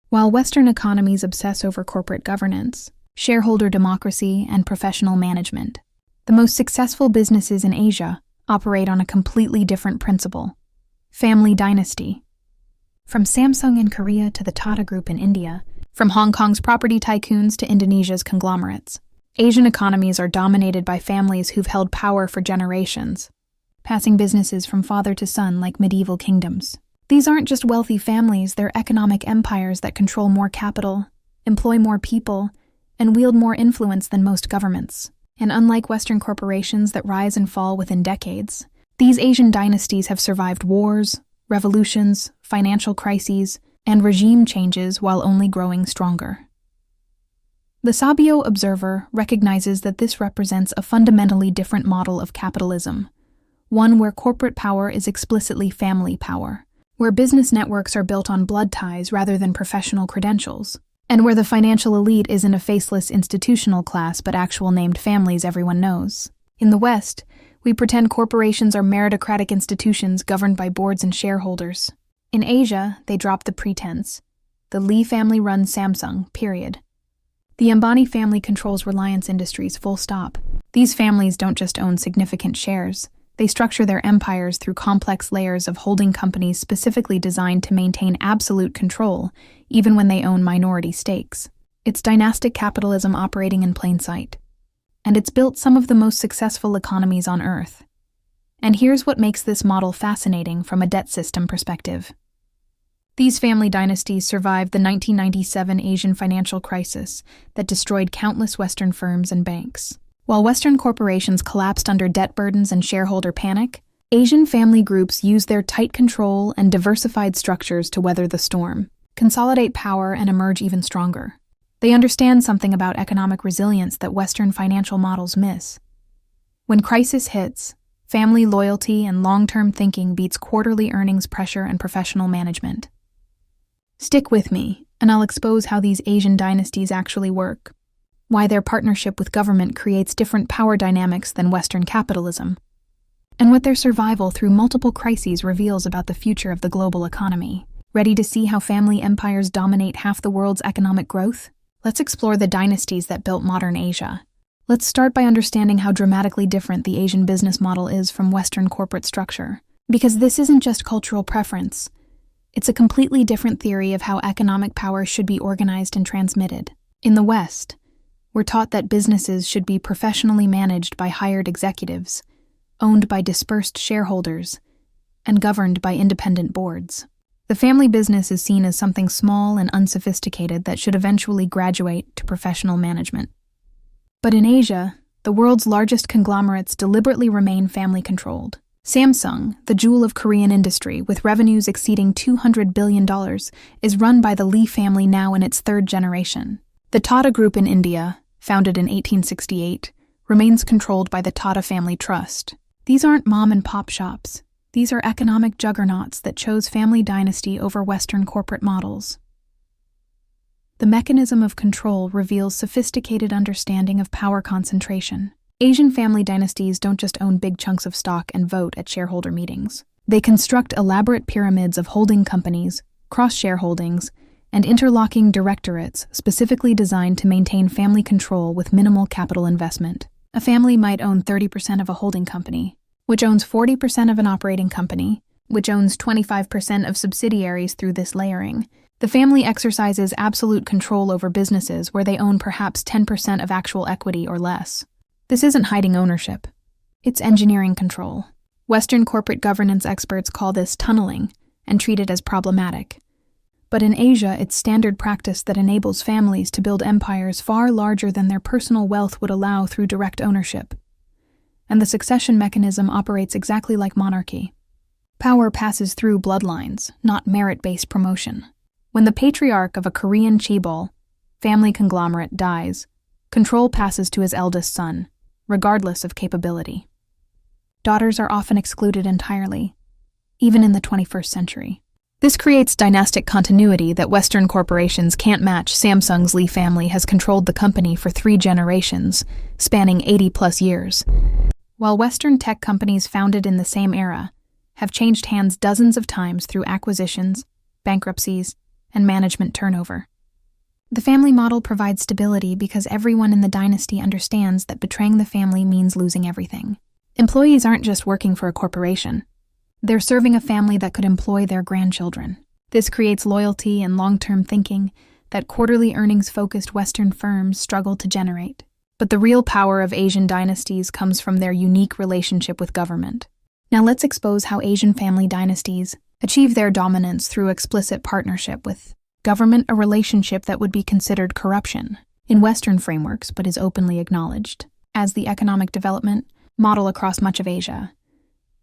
While Western economies obsess over corporate governance, shareholder democracy, and professional management, the most successful businesses in Asia operate on a completely different principle: family dynasty. From Samsung in Korea to the Tata Group in India, from Hong Kong's property tycoons to Indonesia's conglomerates, Asian economies are dominated by families who've held power for generations, passing businesses from father to son like medieval kingdoms. These aren't just wealthy families, they're economic empires that control more capital, employ more people, and wield more influence than most governments. And unlike Western corporations that rise and fall within decades, these Asian dynasties have survived wars, revolutions, financial crises, and regime changes while only growing stronger. The Sabio Observer recognizes that this represents a fundamentally different model of capitalism, one where corporate power is explicitly family power, where business networks are built on blood ties rather than professional credentials, and where the financial elite isn't a faceless institutional class but actual named families everyone knows. In the West, we pretend corporations are meritocratic institutions governed by boards and shareholders. In Asia, they drop the pretense. The Lee family runs Samsung, period. The Ambani family controls Reliance Industries, full stop. These families don't just own significant shares. They structure their empires through complex layers of holding companies specifically designed to maintain absolute control, even when they own minority stakes. It's dynastic capitalism operating in plain sight. And it's built some of the most successful economies on Earth. And here's what makes this model fascinating from a debt system perspective. These family dynasties survived the 1997 Asian financial crisis that destroyed countless Western firms and banks. While Western corporations collapsed under debt burdens and shareholder panic, Asian family groups used their tight control and diversified structures to weather the storm, consolidate power, and emerge even stronger. They understand something about economic resilience that Western financial models miss. When crisis hits, family loyalty and long-term thinking beats quarterly earnings pressure and professional management. Stick with me, and I'll expose how these Asian dynasties actually work, why their partnership with government creates different power dynamics than Western capitalism, and what their survival through multiple crises reveals about the future of the global economy. Ready to see how family empires dominate half the world's economic growth? Let's explore the dynasties that built modern Asia. Let's start by understanding how dramatically different the Asian business model is from Western corporate structure. Because this isn't just cultural preference. It's a completely different theory of how economic power should be organized and transmitted. In the West, we're taught that businesses should be professionally managed by hired executives, owned by dispersed shareholders, and governed by independent boards. The family business is seen as something small and unsophisticated that should eventually graduate to professional management. But in Asia, the world's largest conglomerates deliberately remain family-controlled. Samsung, the jewel of Korean industry, with revenues exceeding $200 billion, is run by the Lee family now in its third generation. The Tata Group in India, founded in 1868, remains controlled by the Tata Family Trust. These aren't mom-and-pop shops. These are economic juggernauts that chose family dynasty over Western corporate models. The mechanism of control reveals sophisticated understanding of power concentration. Asian family dynasties don't just own big chunks of stock and vote at shareholder meetings. They construct elaborate pyramids of holding companies, cross-shareholdings, and interlocking directorates specifically designed to maintain family control with minimal capital investment. A family might own 30% of a holding company, which owns 40% of an operating company, which owns 25% of subsidiaries through this layering. The family exercises absolute control over businesses where they own perhaps 10% of actual equity or less. This isn't hiding ownership. It's engineering control. Western corporate governance experts call this tunneling and treat it as problematic. But in Asia, it's standard practice that enables families to build empires far larger than their personal wealth would allow through direct ownership. And the succession mechanism operates exactly like monarchy. Power passes through bloodlines, not merit-based promotion. When the patriarch of a Korean chaebol, family conglomerate, dies, control passes to his eldest son, regardless of capability. Daughters are often excluded entirely, even in the 21st century. This creates dynastic continuity that Western corporations can't match. Samsung's Lee family has controlled the company for 3 generations, spanning 80-plus years, while Western tech companies founded in the same era have changed hands dozens of times through acquisitions, bankruptcies, and management turnover. The family model provides stability because everyone in the dynasty understands that betraying the family means losing everything. Employees aren't just working for a corporation. They're serving a family that could employ their grandchildren. This creates loyalty and long-term thinking that quarterly earnings-focused Western firms struggle to generate. But the real power of Asian dynasties comes from their unique relationship with government. Now let's expose how Asian family dynasties achieve their dominance through explicit partnership with government, a relationship that would be considered corruption in Western frameworks but is openly acknowledged as the economic development model across much of Asia.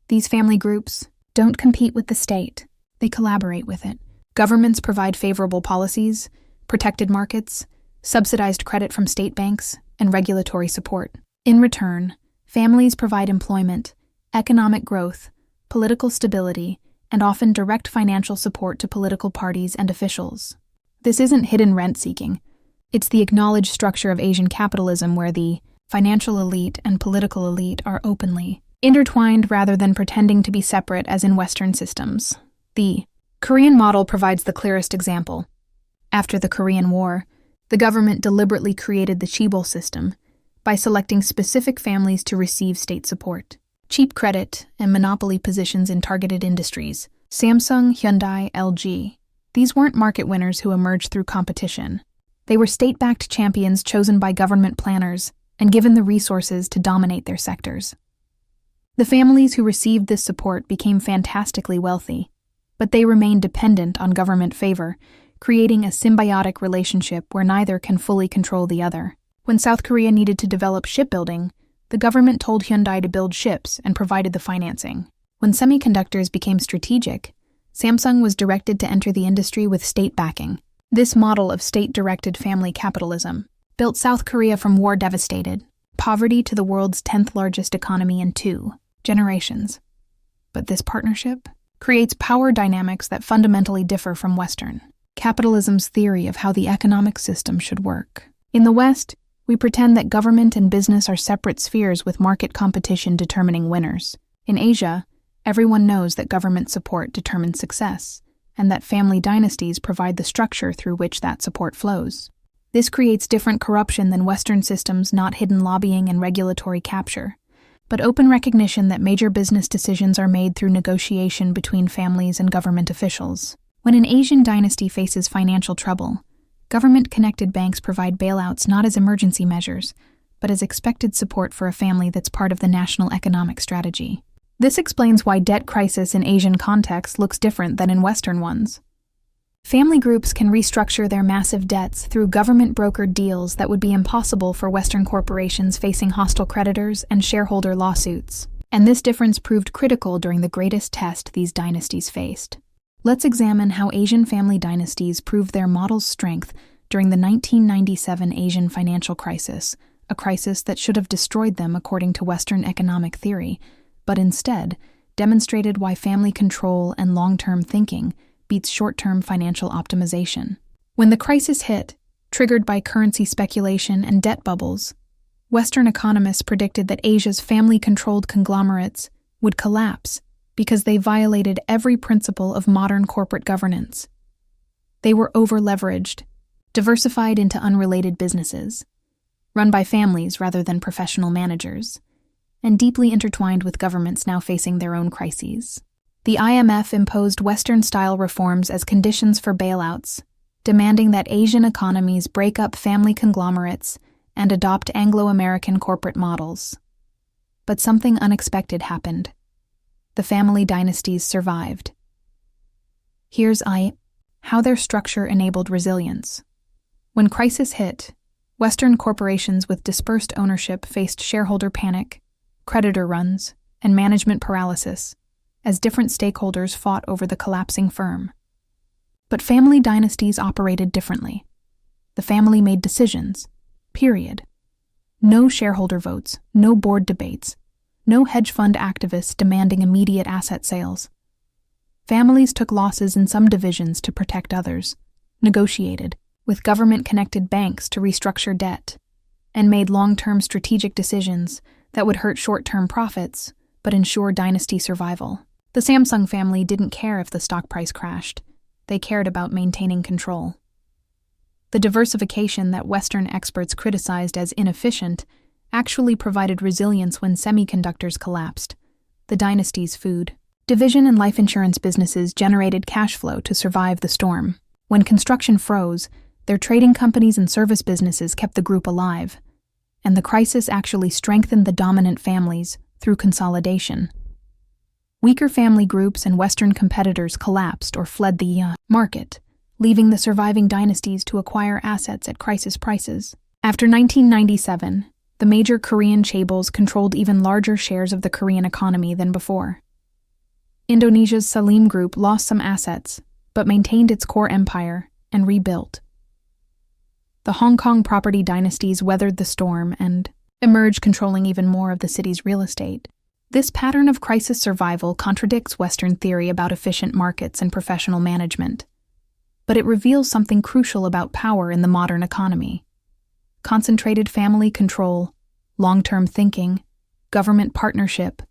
These family groups don't compete with the state, they collaborate with it. Governments provide favorable policies, protected markets, subsidized credit from state banks, and regulatory support. In return, families provide employment, economic growth, political stability, and often direct financial support to political parties and officials. This isn't hidden rent-seeking. It's the acknowledged structure of Asian capitalism where the financial elite and political elite are openly intertwined rather than pretending to be separate as in Western systems. The Korean model provides the clearest example. After the Korean War, the government deliberately created the chaebol system by selecting specific families to receive state support. Cheap credit and monopoly positions in targeted industries, Samsung, Hyundai, LG. These weren't market winners who emerged through competition. They were state-backed champions chosen by government planners and given the resources to dominate their sectors. The families who received this support became fantastically wealthy, but they remained dependent on government favor, creating a symbiotic relationship where neither can fully control the other. When South Korea needed to develop shipbuilding, the government told Hyundai to build ships and provided the financing. When semiconductors became strategic, Samsung was directed to enter the industry with state backing. This model of state-directed family capitalism built South Korea from war-devastated poverty to the world's 10th largest economy in 2 generations. But this partnership creates power dynamics that fundamentally differ from Western capitalism's theory of how the economic system should work. In the West, we pretend that government and business are separate spheres with market competition determining winners. In Asia, everyone knows that government support determines success, and that family dynasties provide the structure through which that support flows. This creates different corruption than Western systems, not hidden lobbying and regulatory capture, but open recognition that major business decisions are made through negotiation between families and government officials. When an Asian dynasty faces financial trouble, government-connected banks provide bailouts not as emergency measures, but as expected support for a family that's part of the national economic strategy. This explains why debt crisis in Asian contexts looks different than in Western ones. Family groups can restructure their massive debts through government-brokered deals that would be impossible for Western corporations facing hostile creditors and shareholder lawsuits. And this difference proved critical during the greatest test these dynasties faced. Let's examine how Asian family dynasties proved their model's strength during the 1997 Asian financial crisis, a crisis that should have destroyed them according to Western economic theory, but instead demonstrated why family control and long-term thinking beats short-term financial optimization. When the crisis hit, triggered by currency speculation and debt bubbles, Western economists predicted that Asia's family-controlled conglomerates would collapse because they violated every principle of modern corporate governance. They were over-leveraged, diversified into unrelated businesses, run by families rather than professional managers, and deeply intertwined with governments now facing their own crises. The IMF imposed Western-style reforms as conditions for bailouts, demanding that Asian economies break up family conglomerates and adopt Anglo-American corporate models. But something unexpected happened. The family dynasties survived. Here's how their structure enabled resilience. When crisis hit, Western corporations with dispersed ownership faced shareholder panic, creditor runs, and management paralysis, as different stakeholders fought over the collapsing firm. But family dynasties operated differently. The family made decisions, period. No shareholder votes, no board debates, no hedge fund activists demanding immediate asset sales. Families took losses in some divisions to protect others, negotiated with government-connected banks to restructure debt, and made long-term strategic decisions that would hurt short-term profits but ensure dynasty survival. The Samsung family didn't care if the stock price crashed. they cared about maintaining control. The diversification that Western experts criticized as inefficient actually provided resilience when semiconductors collapsed. The Dynasties' food, division and life insurance businesses generated cash flow to survive the storm. When construction froze, their trading companies and service businesses kept the group alive, and the crisis actually strengthened the dominant families through consolidation. Weaker family groups and Western competitors collapsed or fled the market, leaving the surviving dynasties to acquire assets at crisis prices. After 1997, the major Korean chaebols controlled even larger shares of the Korean economy than before. Indonesia's Salim Group lost some assets, but maintained its core empire and rebuilt. The Hong Kong property dynasties weathered the storm and emerged controlling even more of the city's real estate. This pattern of crisis survival contradicts Western theory about efficient markets and professional management, but it reveals something crucial about power in the modern economy. Concentrated family control, long-term thinking, government partnership,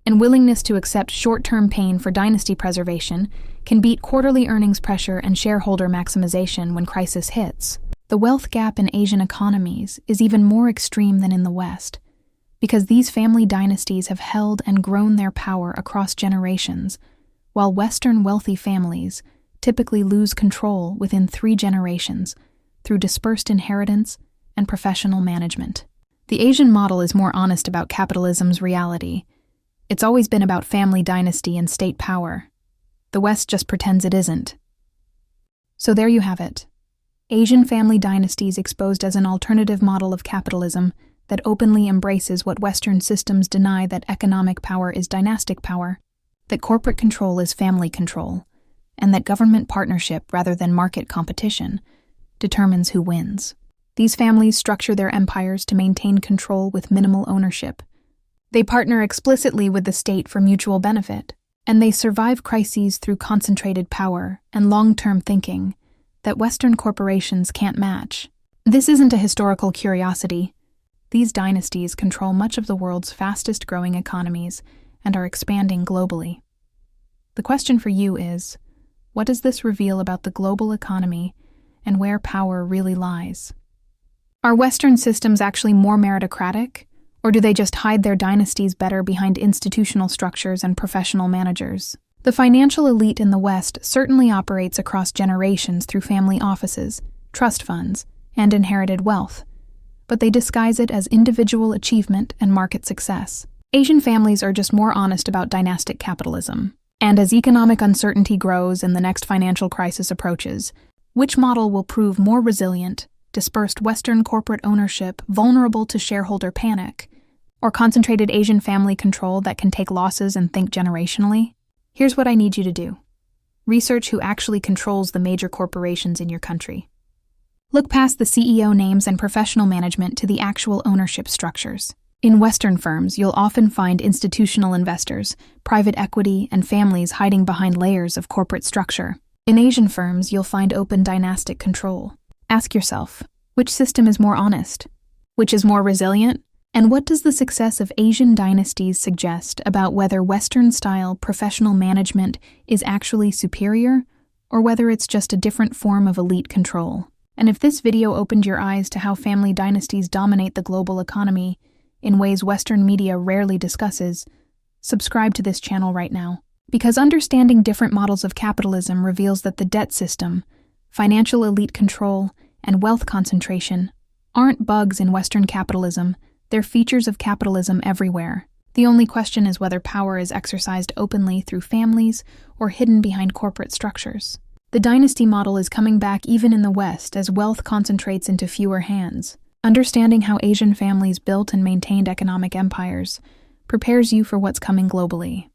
and willingness to accept short-term pain for dynasty preservation can beat quarterly earnings pressure and shareholder maximization when crisis hits. The wealth gap in Asian economies is even more extreme than in the West, because these family dynasties have held and grown their power across generations, while Western wealthy families typically lose control within 3 generations through dispersed inheritance and professional management. The Asian model is more honest about capitalism's reality. It's always been about family dynasty and state power. The West just pretends it isn't. So there you have it. Asian family dynasties exposed as an alternative model of capitalism that openly embraces what Western systems deny, that economic power is dynastic power, that corporate control is family control, and that government partnership rather than market competition determines who wins. These families structure their empires to maintain control with minimal ownership. They partner explicitly with the state for mutual benefit, and they survive crises through concentrated power and long-term thinking that Western corporations can't match. This isn't a historical curiosity. These dynasties control much of the world's fastest-growing economies and are expanding globally. The question for you is, what does this reveal about the global economy and where power really lies? Are Western systems actually more meritocratic, or do they just hide their dynasties better behind institutional structures and professional managers? The financial elite in the West certainly operates across generations through family offices, trust funds, and inherited wealth, but they disguise it as individual achievement and market success. Asian families are just more honest about dynastic capitalism. And as economic uncertainty grows and the next financial crisis approaches, which model will prove more resilient? Dispersed Western corporate ownership vulnerable to shareholder panic, or concentrated Asian family control that can take losses and think generationally? Here's what I need you to do. Research who actually controls the major corporations in your country. Look past the CEO names and professional management to the actual ownership structures. In Western firms, you'll often find institutional investors, private equity, and families hiding behind layers of corporate structure. In Asian firms, you'll find open dynastic control. Ask yourself, which system is more honest? Which is more resilient? And what does the success of Asian dynasties suggest about whether Western-style professional management is actually superior, or whether it's just a different form of elite control? And if this video opened your eyes to how family dynasties dominate the global economy in ways Western media rarely discusses, subscribe to this channel right now. Because understanding different models of capitalism reveals that the debt system, financial elite control, and wealth concentration aren't bugs in Western capitalism. They're features of capitalism everywhere. The only question is whether power is exercised openly through families or hidden behind corporate structures. The dynasty model is coming back even in the West as wealth concentrates into fewer hands. Understanding how Asian families built and maintained economic empires prepares you for what's coming globally.